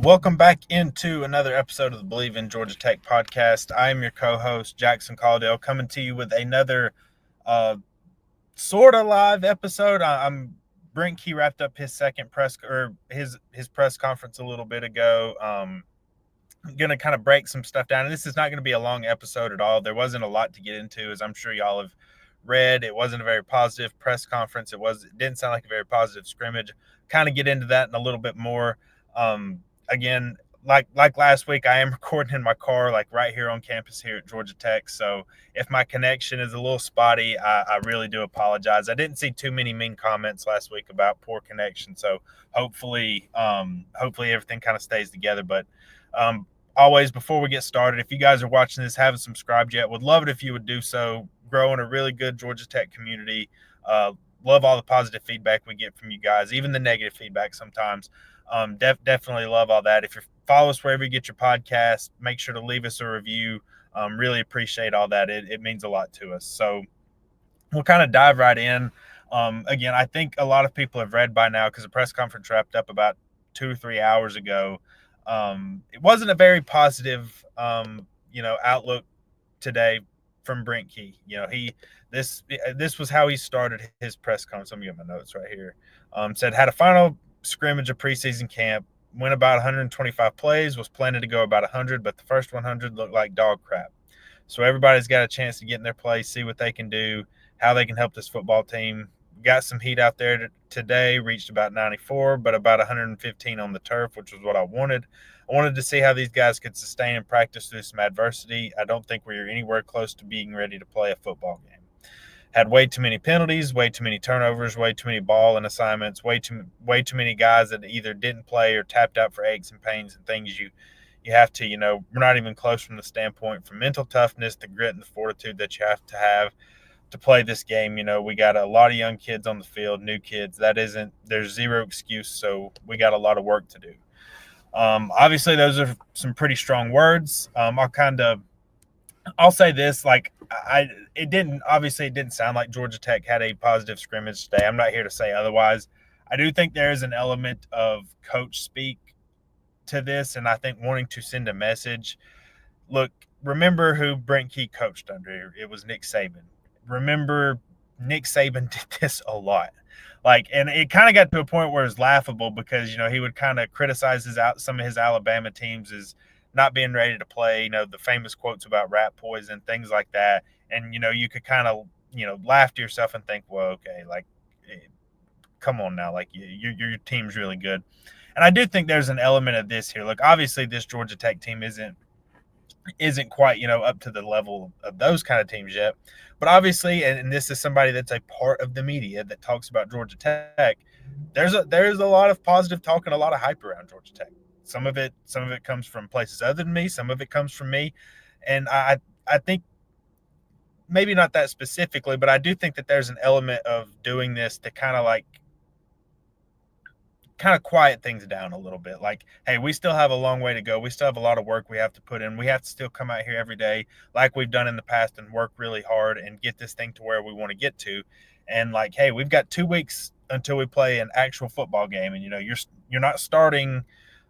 Welcome back into another episode of the Believe in Georgia Tech podcast. I am your co-host, Jackson Caudell, coming to you with another uh, sort of live episode. I'm Brent Key wrapped up his second his press conference a little bit ago. I'm going to kind of break some stuff down. And this is not going to be a long episode at all. There wasn't a lot to get into, as I'm sure y'all have read. It wasn't a very positive press conference. It didn't sound like a very positive scrimmage. Kind of get into that in a little bit more. Again, like last week, I am recording in my car, like right here on campus here at Georgia Tech. So if my connection is a little spotty, I really do apologize. I didn't see too many mean comments last week about poor connection. So hopefully everything kind of stays together. But um, always, before we get started, if you guys are watching this, haven't subscribed yet, would love it if you would do so. Growing a really good Georgia Tech community. Love all the positive feedback we get from you guys, even the negative feedback sometimes. Definitely love all that. If you follow us wherever you get your podcast, make sure to leave us a review. Really appreciate all that. It means a lot to us. So we'll kind of dive right in. Again, I think a lot of people have read by now because the press conference wrapped up about 2 or 3 hours ago. It wasn't a very positive, outlook today from Brent Key. This was how he started his press conference. Let me get my notes right here. Said had a final scrimmage of preseason camp, went about 125 plays, was planning to go about 100, but the first 100 looked like dog crap. So everybody's got a chance to get in their place, see what they can do, how they can help this football team. Got some heat out there today, reached about 94, but about 115 on the turf, which was what I wanted. I wanted to see how these guys could sustain and practice through some adversity. I don't think we're anywhere close to being ready to play a football game. Had way too many penalties, way too many turnovers, way too many ball and assignments, way too many guys that either didn't play or tapped out for aches and pains and things you have to, we're not even close from the standpoint from mental toughness, the grit and the fortitude that you have to play this game. We got a lot of young kids on the field, new kids. There's zero excuse. So we got a lot of work to do. Obviously, those are some pretty strong words. I'll say this, like it didn't sound like Georgia Tech had a positive scrimmage today. I'm not here to say otherwise. I do think there is an element of coach speak to this, and I think wanting to send a message. Look, remember who Brent Key coached under? It was Nick Saban. Remember, Nick Saban did this a lot. And it kind of got to a point where it's laughable because he would kind of criticize some of his Alabama teams as not being ready to play. The famous quotes about rat poison, things like that, and you could kind of laugh to yourself and think, well, okay, come on now, your team's really good. And I do think there's an element of this here. Look, obviously, this Georgia Tech team isn't quite up to the level of those kind of teams yet, but obviously, and this is somebody that's a part of the media that talks about Georgia Tech. There's a lot of positive talk and a lot of hype around Georgia Tech. Some of it comes from places other than me. Some of it comes from me, and I think maybe not that specifically, but I do think that there's an element of doing this to kind of quiet things down a little bit. Like, hey, we still have a long way to go. We still have a lot of work we have to put in. We have to still come out here every day like we've done in the past and work really hard and get this thing to where we want to get to. And hey, we've got 2 weeks until we play an actual football game. And you're not starting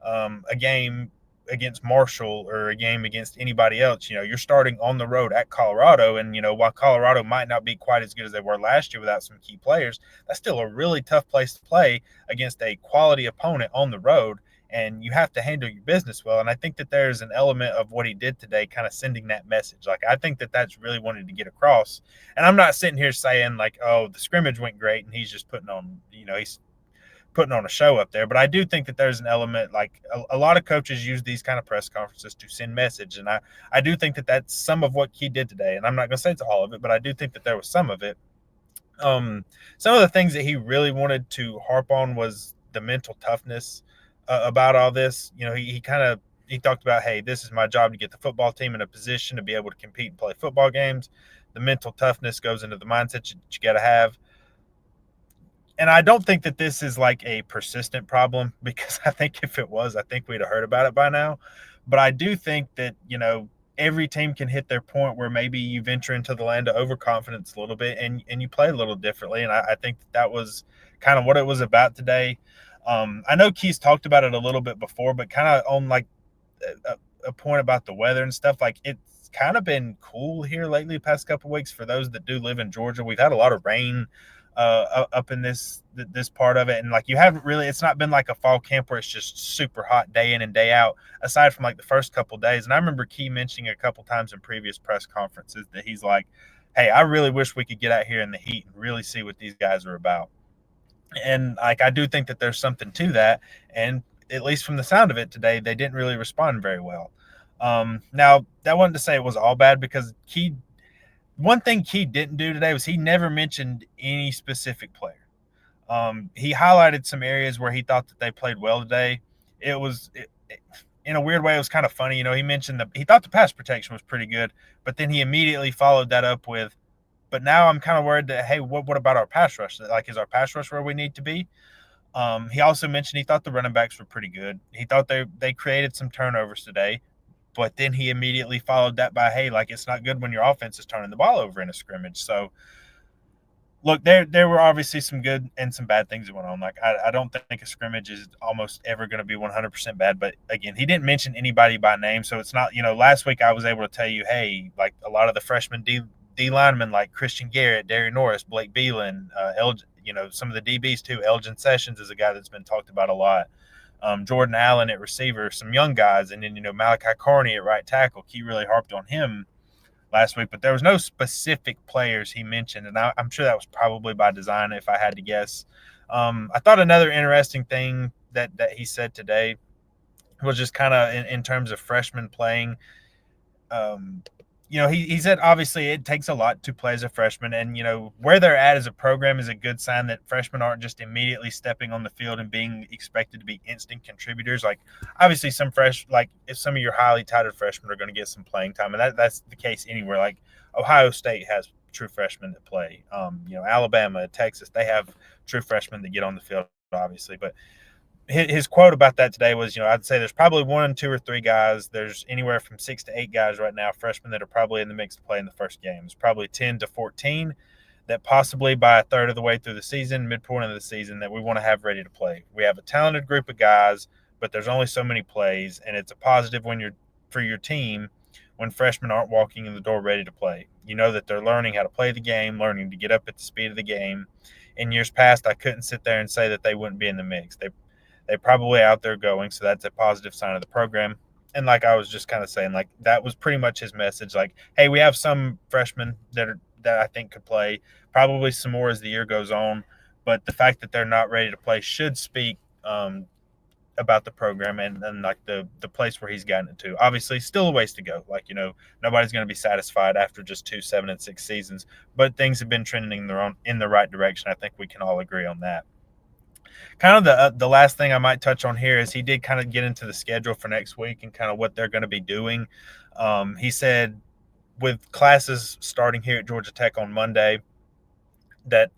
a game against Marshall or a game against anybody else. You're starting on the road at Colorado, and while Colorado might not be quite as good as they were last year without some key players, that's still a really tough place to play against a quality opponent on the road, and you have to handle your business well. And I think that there's an element of what he did today kind of sending that message. I think that that's really wanted to get across. And I'm not sitting here saying oh, the scrimmage went great and he's just putting on a show up there. But I do think that there's an element, a lot of coaches use these kind of press conferences to send message. And I do think that that's some of what he did today. And I'm not going to say it's all of it, but I do think that there was some of it. Some of the things that he really wanted to harp on was the mental toughness about all this. He talked about, hey, this is my job to get the football team in a position to be able to compete and play football games. The mental toughness goes into the mindset you got to have. And I don't think that this is a persistent problem, because I think if it was, I think we'd have heard about it by now. But I do think that, every team can hit their point where maybe you venture into the land of overconfidence a little bit and you play a little differently. And I think that was kind of what it was about today. I know Keith's talked about it a little bit before, but kind of on like a point about the weather and stuff. Like it's kind of been cool here lately, the past couple of weeks. For those that do live in Georgia, we've had a lot of rain up in this part of it, and like you haven't really. It's not been like a fall camp where it's just super hot day in and day out. Aside from like the first couple of days, and I remember Key mentioning a couple times in previous press conferences that he's like, "Hey, I really wish we could get out here in the heat and really see what these guys are about." And like I do think that there's something to that, and at least from the sound of it today, they didn't really respond very well. Now that wasn't to say it was all bad, because Key, one thing Key didn't do today was he never mentioned any specific player. He highlighted some areas where he thought that they played well today. In a weird way, it was kind of funny. He mentioned that he thought the pass protection was pretty good, but then he immediately followed that up with, but now I'm kind of worried that, hey, what about our pass rush? Like, is our pass rush where we need to be? He also mentioned he thought the running backs were pretty good. He thought they created some turnovers today, but then he immediately followed that by, hey, like, it's not good when your offense is turning the ball over in a scrimmage. So, look, there were obviously some good and some bad things that went on. Like, I don't think a scrimmage is almost ever going to be 100% bad. But again, he didn't mention anybody by name, so it's not. Last week I was able to tell you, hey, like a lot of the freshman D linemen like Christian Garrett, Derry Norris, Blake Beelan, some of the DBs too. Elgin Sessions is a guy that's been talked about a lot. Jordan Allen at receiver, some young guys, and then Malachi Carney at right tackle. He really harped on him last week, but there was no specific players he mentioned, and I'm sure that was probably by design, if I had to guess. I thought another interesting thing that he said today was just kind of in terms of freshmen playing. Um, he said obviously it takes a lot to play as a freshman, and where they're at as a program is a good sign that freshmen aren't just immediately stepping on the field and being expected to be instant contributors. Like obviously if some of your highly touted freshmen are going to get some playing time, and that's the case anywhere. Like Ohio State has true freshmen that play. Alabama, Texas, they have true freshmen that get on the field, obviously, but his quote about that today was, I'd say there's probably 1, 2, or 3 guys. There's anywhere from 6 to 8 guys right now, freshmen, that are probably in the mix to play in the first game. It's probably 10 to 14 that possibly by a third of the way through the season, midpoint of the season, that we want to have ready to play. We have a talented group of guys, but there's only so many plays, and it's a positive for your team when freshmen aren't walking in the door ready to play. You know that they're learning how to play the game, learning to get up at the speed of the game. In years past, I couldn't sit there and say that they wouldn't be in the mix. They're probably out there going, so that's a positive sign of the program. And like I was just kind of saying, like that was pretty much his message. Like, hey, we have some freshmen that I think could play, probably some more as the year goes on. But the fact that they're not ready to play should speak about the program and like the place where he's gotten it to. Obviously, still a ways to go. Like nobody's going to be satisfied after just 2 7-6 seasons, but things have been trending in the right direction. I think we can all agree on that. Kind of the last thing I might touch on here is he did kind of get into the schedule for next week and kind of what they're going to be doing. He said with classes starting here at Georgia Tech on Monday that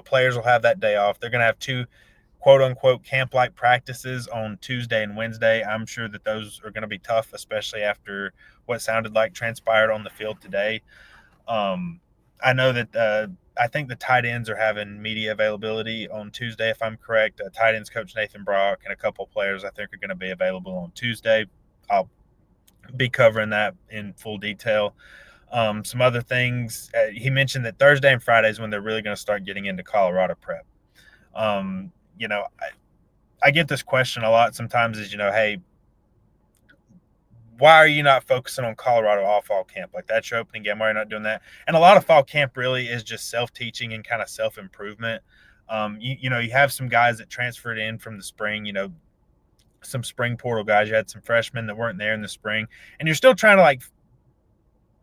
players will have that day off. They're going to have 2 quote unquote camp like practices on Tuesday and Wednesday. I'm sure that those are going to be tough, especially after what sounded like transpired on the field today. I know that I think the tight ends are having media availability on Tuesday, if I'm correct. Tight ends coach Nathan Brock and a couple of players I think are going to be available on Tuesday. I'll be covering that in full detail. Some other things, he mentioned that Thursday and Friday is when they're really going to start getting into Colorado prep. I get this question a lot sometimes is, hey, why are you not focusing on Colorado all fall camp? Like that's your opening game. Why are you not doing that? And a lot of fall camp really is just self-teaching and kind of self-improvement. You have some guys that transferred in from the spring, some spring portal guys. You had some freshmen that weren't there in the spring, and you're still trying to like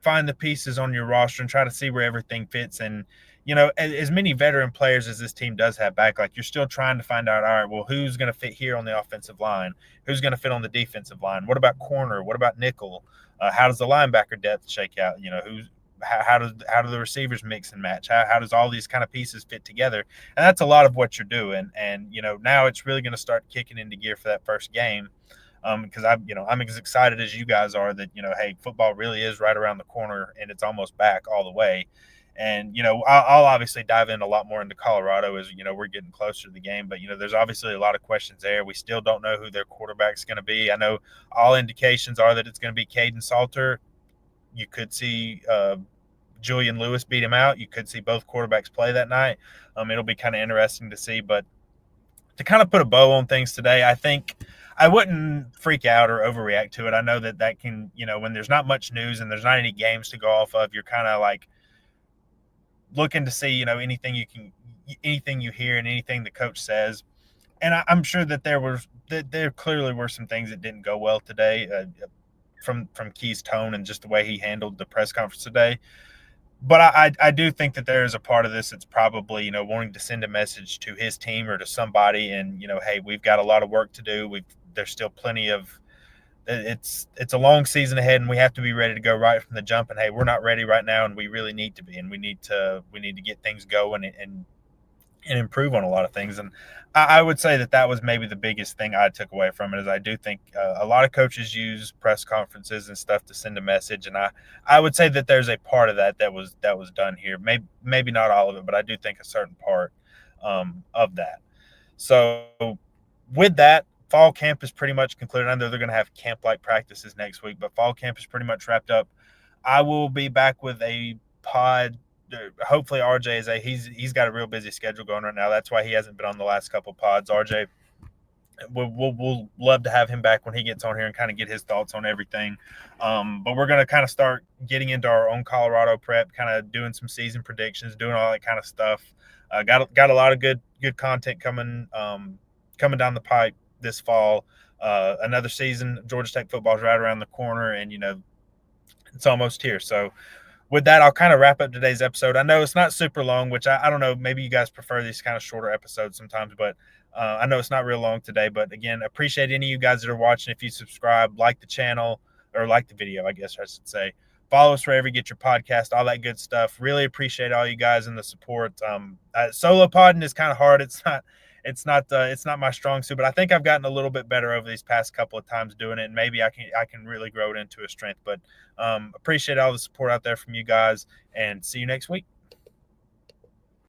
find the pieces on your roster and try to see where everything fits. And, as many veteran players as this team does have back, like you're still trying to find out, all right, well, who's going to fit here on the offensive line? Who's going to fit on the defensive line? What about corner? What about nickel? How does the linebacker depth shake out? How do the receivers mix and match? How does all these kind of pieces fit together? And that's a lot of what you're doing. And, now it's really going to start kicking into gear for that first game. Because I'm as excited as you guys are that, hey, football really is right around the corner and it's almost back all the way. And I'll obviously dive in a lot more into Colorado as we're getting closer to the game. But there's obviously a lot of questions there. We still don't know who their quarterback's going to be. I know all indications are that it's going to be Caden Salter. You could see Julian Lewis beat him out. You could see both quarterbacks play that night. It'll be kind of interesting to see. But to kind of put a bow on things today, I think I wouldn't freak out or overreact to it. I know that can, when there's not much news and there's not any games to go off of, you're kind of like looking to see, anything you hear and anything the coach says. And I'm sure that there clearly were some things that didn't go well today from Key's tone and just the way he handled the press conference today. But I do think that there is a part of this that's probably, wanting to send a message to his team or to somebody and, hey, we've got a lot of work to do. There's still plenty of it's a long season ahead and we have to be ready to go right from the jump. And hey, we're not ready right now and we really need to be, and we need to get things going and improve on a lot of things. And I would say that was maybe the biggest thing I took away from it. Is I do think a lot of coaches use press conferences and stuff to send a message, and I would say that there's a part of that was done here. Maybe not all of it, but I do think a certain part of that. So with that, fall camp is pretty much concluded. I know they're going to have camp-like practices next week, but fall camp is pretty much wrapped up. I will be back with a pod. Hopefully RJ he's got a real busy schedule going right now. That's why he hasn't been on the last couple pods. RJ, we'll love to have him back when he gets on here and kind of get his thoughts on everything. But we're going to kind of start getting into our own Colorado prep, kind of doing some season predictions, doing all that kind of stuff. Got a lot of good content coming down the pipe this fall. Another season of Georgia Tech football is right around the corner, and it's almost here. So with that, I'll kind of wrap up today's episode. I know it's not super long, which I don't know. Maybe you guys prefer these kind of shorter episodes sometimes, but I know it's not real long today. But again, appreciate any of you guys that are watching. If you subscribe, like the channel, or like the video, I guess I should say. Follow us wherever you get your podcast, all that good stuff. Really appreciate all you guys and the support. Solo podding is kind of hard. It's not my strong suit, but I think I've gotten a little bit better over these past couple of times doing it, and maybe I can really grow it into a strength. But appreciate all the support out there from you guys, and see you next week.